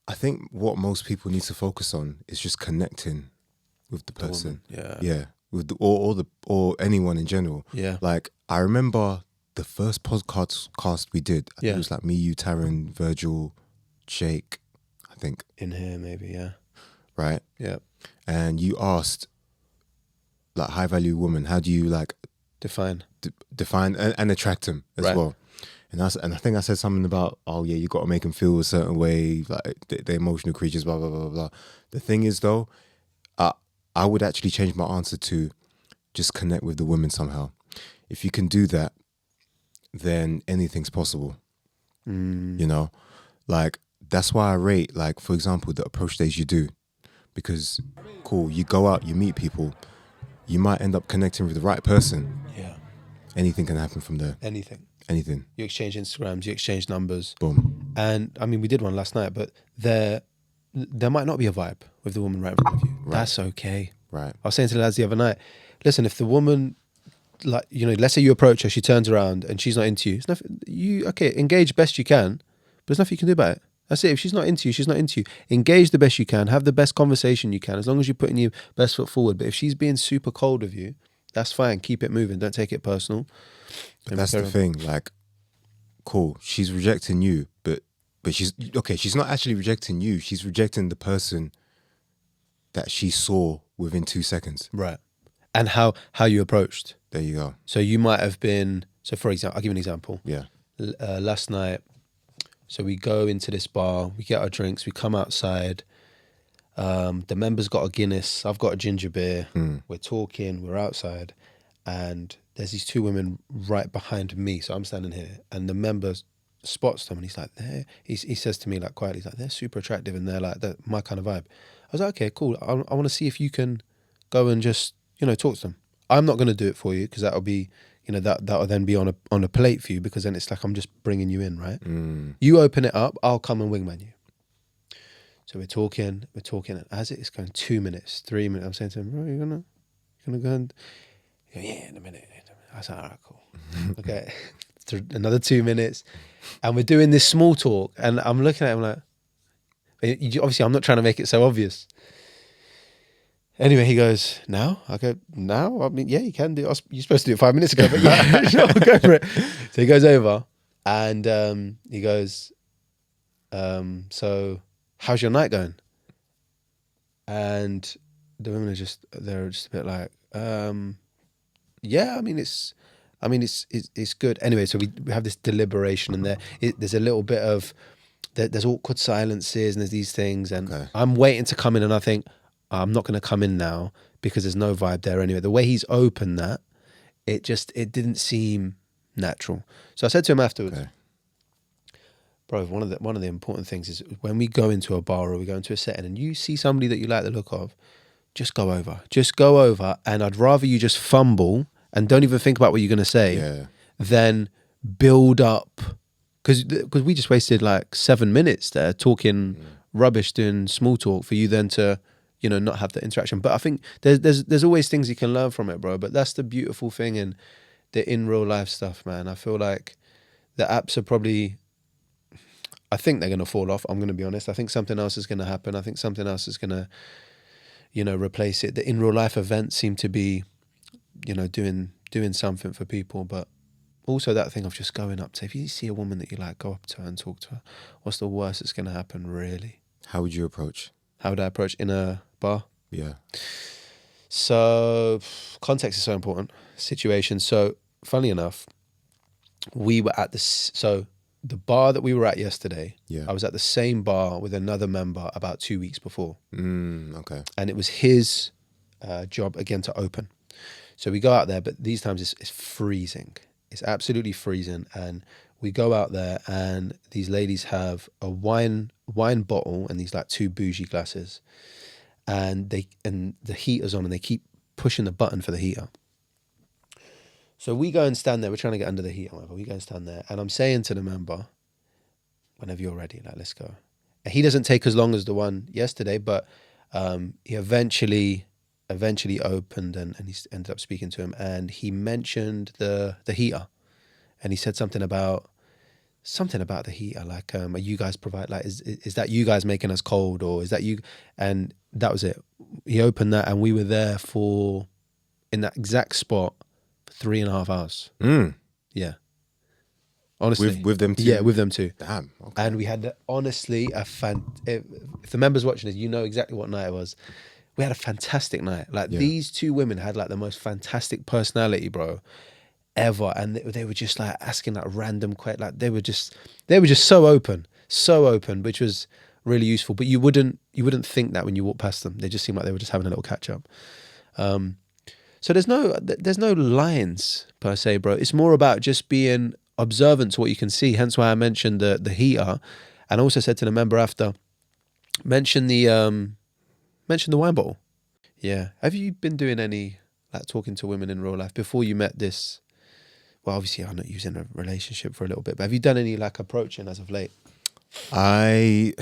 I think what most people need to focus on is just connecting with the person. Yeah. With or anyone in general. Yeah. Like I remember the first podcast we did. I think Yeah. it was like me, you, Taryn, Virgil, Jake, I think. In here, maybe, yeah. Right? Yeah. And you asked, like, high value woman, how do you like define and attract them as Right. well? And I think I said something about, oh yeah, you got to make them feel a certain way, like they're emotional creatures, blah blah blah blah blah. The thing is though, I would actually change my answer to just connect with the women somehow. If you can do that, then anything's possible. You know, like that's why I rate, like, for example, the approach days you do, because cool, you go out, you meet people, you might end up connecting with the right person. Yeah. Anything can happen from there. Anything. You exchange Instagrams, you exchange numbers. Boom. And I mean, we did one last night, but there might not be a vibe with the woman right in front of you. Right. That's okay. Right. I was saying to the lads the other night, listen, if the woman, like, you know, let's say you approach her, she turns around and she's not into you. It's nothing, engage best you can, but there's nothing you can do about it. That's it. If she's not into you, she's not into you. Engage the best you can. Have the best conversation you can, as long as you're putting your best foot forward. But if she's being super cold with you, that's fine. Keep it moving. Don't take it personal. But that's the thing. Like, cool, she's rejecting you, but she's okay. She's not actually rejecting you. She's rejecting the person that she saw within 2 seconds. Right. And how you approached. There you go. So you might have been. So for example, I'll give you an example. Yeah. Last night, so we go into this bar, we get our drinks, we come outside. The members got a Guinness, I've got a ginger beer. We're talking, we're outside, and there's these two women right behind me. So I'm standing here, and the member spots them, and he's like, "There." He says to me like quietly, he's like, "They're super attractive, and they're like my kind of vibe." I was like, "Okay, cool. I want to see if you can go and just, you know, talk to them. I'm not going to do it for you because that'll be, you know, that'll then be on a plate for you, because then it's like I'm just bringing you in, right? You open it up, I'll come and wingman you." So we're talking, and as it's going 2 minutes, 3 minutes, I'm saying to him, "Bro, you're gonna go and," he goes, "Yeah, in a minute." I was like, "All right, cool." Okay, another 2 minutes, and we're doing this small talk, and I'm looking at him like, obviously I'm not trying to make it so obvious. Anyway, he goes, "Now?" I go, "Now? I mean, yeah, you can do it. You're supposed to do it 5 minutes ago, but yeah, sure, I'll go for it." So he goes over, and he goes, "So how's your night going?" And the women are just a bit like, "Yeah, I mean, it's good." Anyway, so we have this deliberation, and there's a little bit of, there's awkward silences, and there's these things, and okay. I'm waiting to come in, and I think, I'm not going to come in now because there's no vibe there anyway. The way he's opened that, it didn't seem natural. So I said to him afterwards, okay, "Bro, one of the important things is when we go into a bar or we go into a setting and you see somebody that you like the look of, just go over. And I'd rather you just fumble and don't even think about what you're going to say than build up." Because we just wasted like 7 minutes there talking rubbish, doing small talk for you then to, you know, not have the interaction. But I think there's always things you can learn from it, bro. But that's the beautiful thing in real life stuff, man. I feel like the apps are probably, I think they're going to fall off. I'm going to be honest. I think something else is going to happen. I think something else is going to, you know, replace it. The in real life events seem to be, you know, doing something for people. But also that thing of just going up to, if you see a woman that you like, go up to her and talk to her. What's the worst that's going to happen, really? How would you approach? How would I approach in a bar? Yeah. So context is so important. Situation. So funnily enough, we were at the bar that we were at yesterday. Yeah. I was at the same bar with another member about 2 weeks before. Okay. And it was his job again to open. So we go out there, but these times it's freezing. It's absolutely freezing. And we go out there and these ladies have a wine bottle and these like 2 bougie glasses. And the heater's on and they keep pushing the button for the heater. So we go and stand there. We're trying to get under the heater, whatever. We go and stand there. And I'm saying to the member, whenever you're ready, like, let's go. And he doesn't take as long as the one yesterday, but he eventually opened and he ended up speaking to him. And he mentioned the heater. And he said something about something about the heater. Like, are you guys provide, like, is that you guys making us cold, or is that you? And that was it. He opened that, and we were there in that exact spot for 3.5 hours. Yeah. Honestly. With them too? Yeah, with them too. Damn. Okay. And we had, honestly, if the members watching this, you know exactly what night it was. We had a fantastic night. Like, these two women had like the most fantastic personality, bro, ever. And they were just like asking like random questions. Like, they were just so open, which was really useful. But you wouldn't think that when you walk past them. They just seemed like they were just having a little catch up. So there's no lines per se, bro. It's more about just being observant to what you can see. Hence why I mentioned the heater, and also said to the member after, mention the wine bottle. Yeah. Have you been doing any like talking to women in real life before you met this? Well, obviously I'm not using a relationship for a little bit, but have you done any like approaching as of late? You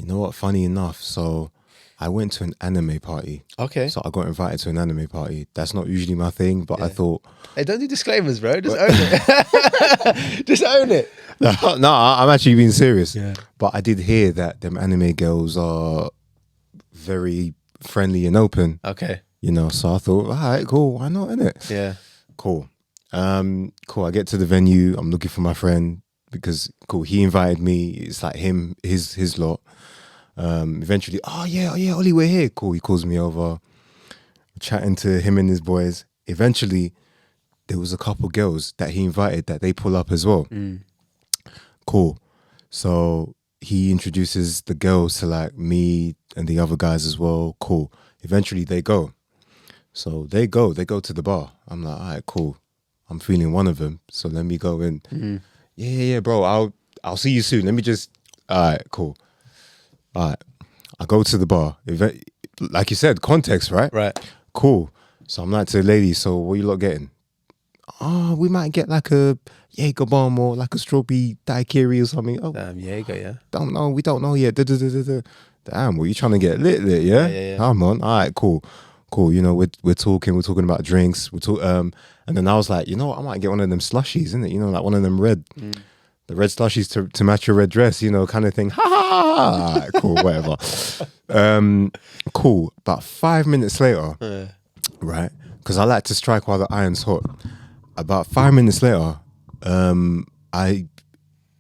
know what? Funny enough, so I went to an anime party. Okay. So I got invited to an anime party. That's not usually my thing, but I thought... Hey, don't do disclaimers, bro. Just own it. Just own it. No, I'm actually being serious. Yeah. But I did hear that them anime girls are very friendly and open. Okay. You know, so I thought, all right, cool. Why not, innit? Yeah. Cool. Cool. I get to the venue. I'm looking for my friend because, cool, he invited me. It's like his lot. Eventually, oh yeah, Ollie, we're here. Cool. He calls me over, chatting to him and his boys. Eventually, there was a couple girls that he invited that they pull up as well. Cool. So he introduces the girls to like me and the other guys as well. Cool. Eventually they go. So they go to the bar. I'm like, all right, cool. I'm feeling one of them. So let me go in. Yeah, bro. I'll see you soon. Let me just, all right, cool. All right, I go to the bar. Like you said, context, right? Right. Cool. So I'm like to the lady, so what you lot getting? Oh, we might get like a Jaeger bomb or like a strawberry daiquiri or something. Oh, Damn, Jaeger, yeah. Don't know. We don't know yet. Damn, well, you trying to get lit, yeah? Yeah. Come on. All right, cool. You know, we're talking about drinks. And then I was like, you know what? I might get one of them slushies, isn't it? You know, like one of them the red slushies to match your red dress, you know, kind of thing. Ha ha! Right, cool, whatever. Cool. About 5 minutes later, right? Because I like to strike while the iron's hot. About 5 minutes later, I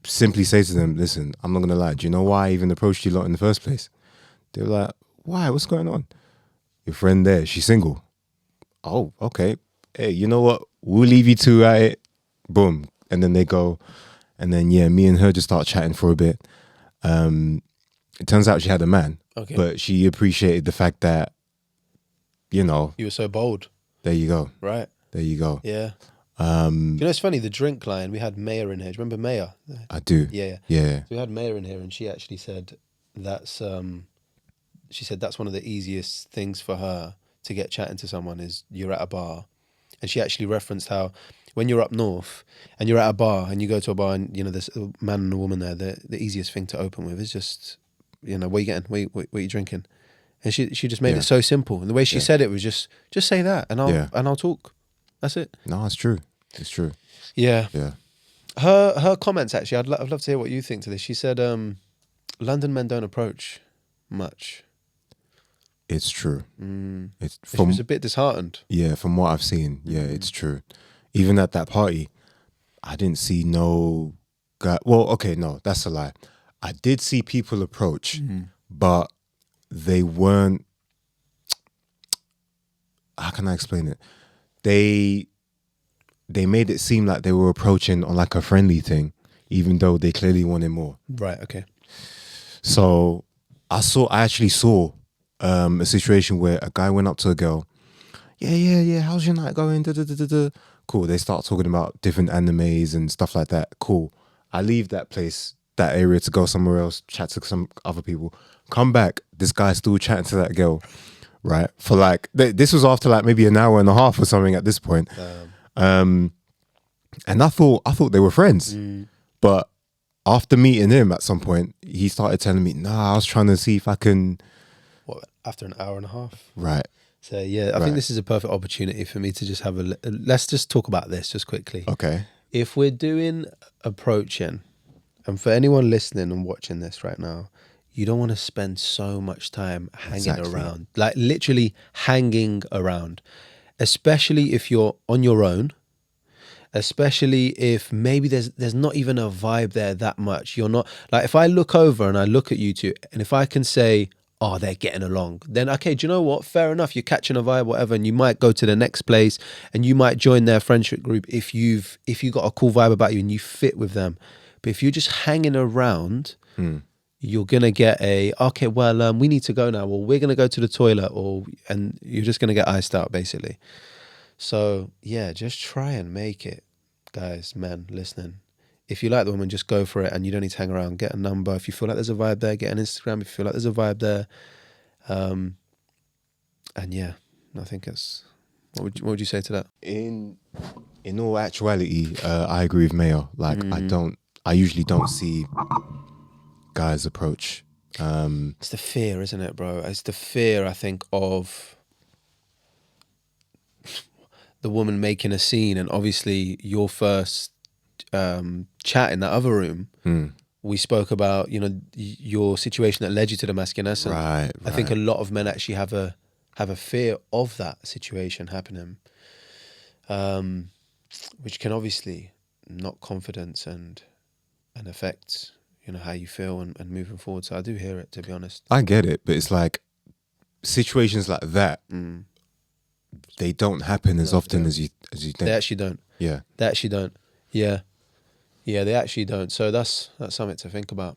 simply say to them, listen, I'm not going to lie. Do you know why I even approached you lot in the first place? They were like, why? What's going on? Your friend there, she's single. Oh, okay. Hey, you know what? We'll leave you two at it. Boom. And then they go. And then, yeah, me and her just start chatting for a bit. It turns out she had a man. Okay. But she appreciated the fact that, you know. You were so bold. There you go. Right. There you go. Yeah. You know, it's funny, the drink line, we had Maya in here. Do you remember Maya? I do. Yeah. Yeah. So we had Maya in here, and she actually said that's one of the easiest things for her to get chatting to someone is you're at a bar. And she actually referenced how when you're up north and you're at a bar and you go to a bar and, you know, there's a man and a woman there, the easiest thing to open with is just, you know, what are you getting? What are you drinking? And she just made it so simple. And the way she said it was just say that and I'll talk. That's it. No, it's true. It's true. Yeah. Yeah. Her comments, actually, I'd love to hear what you think to this. She said, London men don't approach much. It's true. She was a bit disheartened. Yeah, from what I've seen, it's true. Even at that party, I didn't see no guy. Well, okay, no, that's a lie. I did see people approach, but they weren't. How can I explain it? They made it seem like they were approaching on like a friendly thing, even though they clearly wanted more. Right. Okay. So I actually saw a situation where a guy went up to a girl. Yeah. How's your night going? Cool. They start talking about different animes and stuff like that. Cool. I leave that area to go somewhere else, chat to some other people. Come back. This guy's still chatting to that girl, right? For like, this was after like maybe an hour and a half or something at this point. And I thought they were friends, but after meeting him at some point, he started telling me, "Nah, I was trying to see if I can." What, after an hour and a half? Right. So yeah, I think this is a perfect opportunity for me to just have let's just talk about this just quickly. Okay. If we're doing approaching, And for anyone listening and watching this right now, you don't want to spend so much time hanging around, like literally hanging around, especially if you're on your own, especially if maybe there's not even a vibe there that much. You're not, like, if I look over and I look at you two, and if I can say, oh, they're getting along, then okay, do you know what? Fair enough. You're catching a vibe, whatever, and you might go to the next place and you might join their friendship group if you got a cool vibe about you and you fit with them. But if you're just hanging around, you're gonna get okay, well, we need to go now, or we're gonna go to the toilet, and you're just gonna get iced out, basically. So yeah, just try and make it, guys, men listening. If you like the woman, just go for it, and you don't need to hang around. Get a number. If you feel like there's a vibe there, get an Instagram. If you feel like there's a vibe there, and yeah, I think it's. What would you say to that? In all actuality, I agree with Mayo. Like, I usually don't see guys approach. It's the fear, isn't it, bro? It's the fear, I think, of the woman making a scene, and obviously your first chat in that other room, we spoke about, your situation that led you to the masculinity. Right. I think a lot of men actually have a fear of that situation happening, which can obviously knock confidence and affect how you feel and moving forward. So I do hear it, to be honest. I get it, but it's like situations like that. They don't happen as often as you think. They actually don't. Yeah. They actually don't. Yeah. Yeah, they actually don't. So that's something to think about.